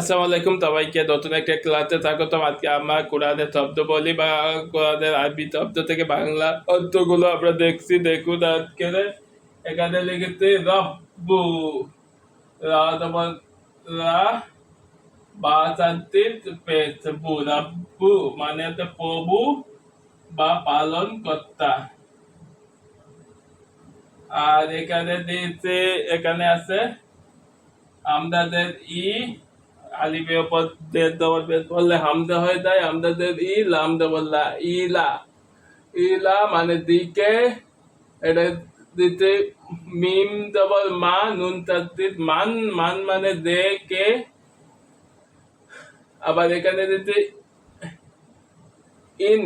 আসসালামু আলাইকুম সবাইকে নতুন একটা ক্লাসে স্বাগতম। আজকে আমরা কোরআনের শব্দ বলি বা কোরআনের আরবি শব্দ থেকে বাংলা অর্থগুলো আমরা দেখছি। দেখুন আজকে এখানে লিখেছি রব্বু, রা তোমার রা বা শান্তির পেশ বু, রব্বু মানে হচ্ছে প্রভু বা পালন কর্তা। আর এখানে দিয়েছে, এখানে আছে আমাদের ই আলিফের উপর জের ডবল পেশ করলে হামজা হয়ে যায়। আমাদের ই লাম ডবল লা, ইলা। ইলা মানে দিকে, এটা দিতে মিম ডবল মা নুন তাসদিদ মান, মান মানে দেখে। আবার এখানে দিতে ইন,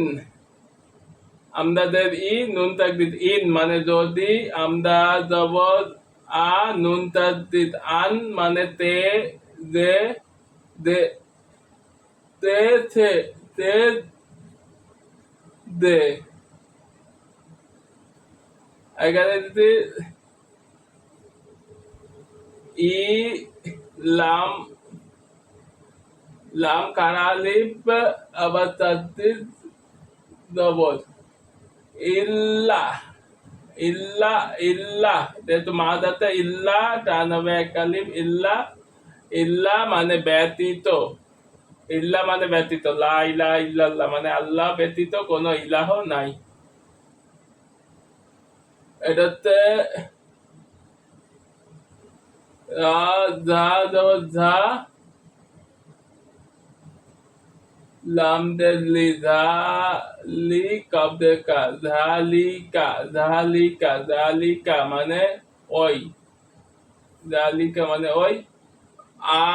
আমাদের ই নুন তাসদিদ ইন মানে যদি, আমদা জবর আ নুন তাসদিদ আন মানে তে, যে, দে, তে, তে, দে। এখানে যদি ই লাম, লাম কানা আলিফ আবার তাসদিদ জবর ইল্লা, ইল্লা, ইল্লা যেহেতু মাদাতে ইল্লা টান হবে এক আলিফ ইল্লা। ইল্লা মানে ব্যতীত, ইল্লা মানে ব্যতীত, লা ইলাহা ইল্লাল্লাহ মানে আল্লাহ ব্যতীত কোনো ইলাহ নাই। এটাতে রা ঝা জবর ঝা, লাম দেলি ঝালি কাব দেখা ঝালিকা, ঝালিকা, ঝালিকা মানে ওই, ঝালিকা মানে ওই। আ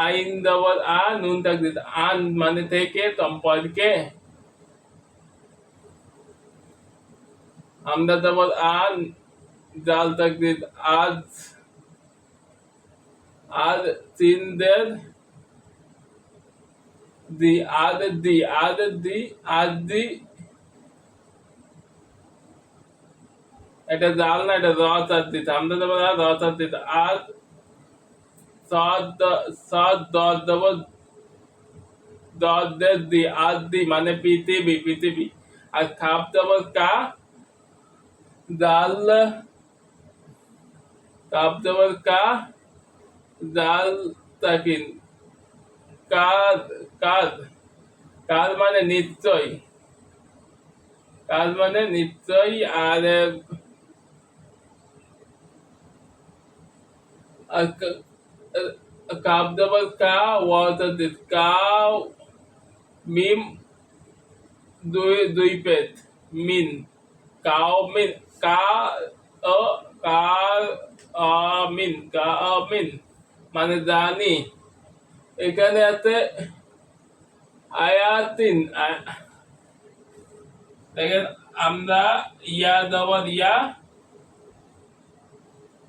আইন দেওয়ার আ নুন তাকদিদ আন মানে থেকে সম্পর্কে। আমরা দেওয়ার আন জাল তাকদিদ আজ, আর সিনদের দি, আদ দি, আদ দি, আজ দি। এটা জাল না, এটা রস আর দিতে, আমরা দেওয়ার আর রস আর দিতে আজ সদ দশ দেবো দশ দেশ দি, আজ দি মানে পৃথিবী, পৃথিবী। আর খাপ দেবো কা, জাল কাপ দেবো কা, জাল তাকিন কাজ, কাজ, কাজ মানে নিশ্চয়, কাজ মানে নিশ্চয়। আর কাপ দেবো কা, ওয়াটার দিস কাউ, মিম দুই দুই পেট মিন, কাও মিন, কা ও কা মিন, কা মিন মানে জানি। এখানে আছে আয়াতিন, দেখেন আমরা ইয়া দেওয়ার ইয়া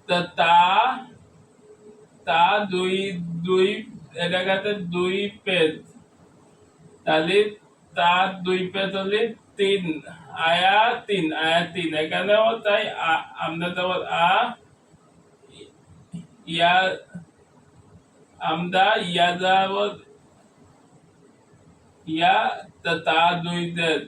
তা, তা দুই দুই এলাকাতে দুই পেজ, তাহলে তার দুই পেজ হলে তিন, আয়া তিন, আয়া তিন। এখানেও তাই আমরা দেওয়ার আ ইয়া, আমরা ইয়া দেওয়ার ইয়া তা দুই দেশ,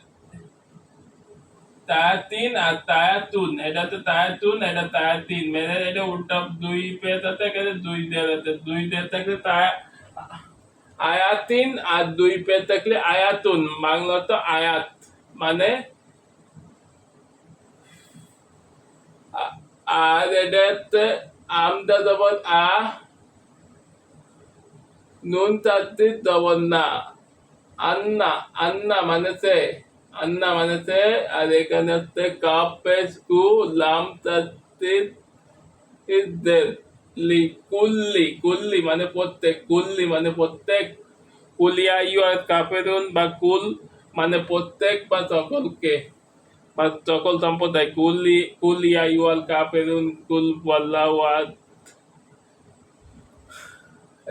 তায়া তিন আর তায়া তুন, এটা তো তায়া তুন, এটা তায়া তিন, মানে এটা উল্টা দুই পেজ আছে, এখানে দুই দেশ আছে, দুই দেশ থাকলে তায়া আয়াতিন আর দুই পেজ থাকলে আয়াতুন, বাংলা তো আয়াত মানে। আর এটাতে আমদা জবর আ নুন তাসদিদ জবর না, আন্না, আন্না মানে সে, আন্না মানে সে। আর এখানে হচ্ছে কাপ পেশ কু, লাম তাসদিদ ইদ্দের লি, কুল্লি, কুল্লি মানে প্রত্যেক, কুল্লি মানে প্রত্যেক। কুলিয়া ইউ আর কাফেরুন বা কুল মানে প্রত্যেক বা সকলকে বা সকল সম্প্রদায়। কুলিয়া ইউ আর কাফেরুন কুল ওয়াল্লাহু আহাদ,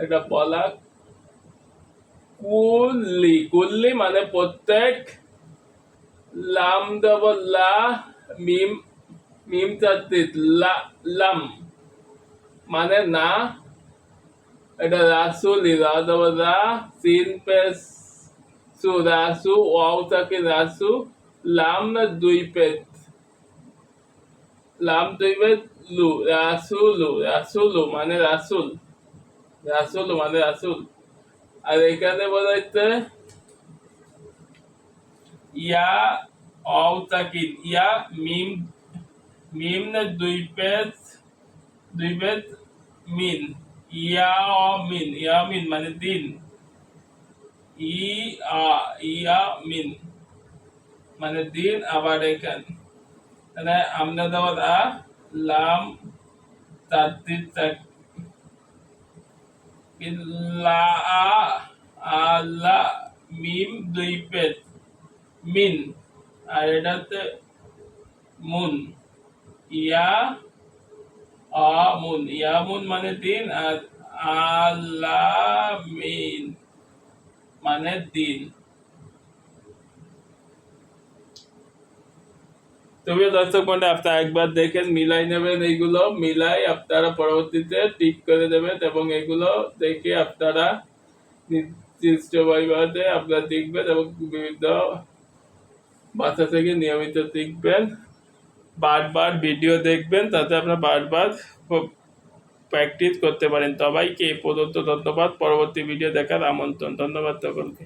এটা বলা। কুল্লি, কুল্লি মানে প্রত্যেক, লাম ডবল লা, মিম, মিম তাসদিদ লা, লাম মানে না। এটা রাসুলি, রা সিন পেশ সু, রাসু, ওয়াও থাকে রাসু, লাম না দুই পেট, লাম দুই পেট লু, রাসুলু, রাসুলু মানে রাসুল, রাসুলু মানে রাসুল। আর এখানে বলা হচ্ছে ইয়া অও তাকিদ, ইয়া মিম, মিম না দুই পেট মিন, ইয়া অ মিন, ইয়া মিন মানে দিন, ই আ, ইয়া মিন মানে দিন। আবার এখানে আমরা দেওয়া লাম তাদ্দিদ লা আলা মিম দুই পেট মিন, আর এটাতে মুন, ইয়া মুন, ইয়ামুন মানে দিন, আর আলামিন মানে দিন। তবে দর্শক বন্ধু, আপনারা একবার দেখেন, মিলাই নেবেন, এইগুলো মিলাই আপনারা পরবর্তীতে টিক করে দেবেন এবং এগুলো দেখে আপনারা নির্দিষ্ট পরিবারে আপনারা দেখবেন এবং বিভিন্ন ভাষা থেকে নিয়মিত দেখবেন, বারবার ভিডিও দেখবেন, তাতে আপনারা বারবার প্র্যাকটিস করতে পারেন। সবাইকে এই পর্যন্ত ধন্যবাদ, পরবর্তী ভিডিও দেখার আমন্ত্রণ। ধন্যবাদ সকলকে।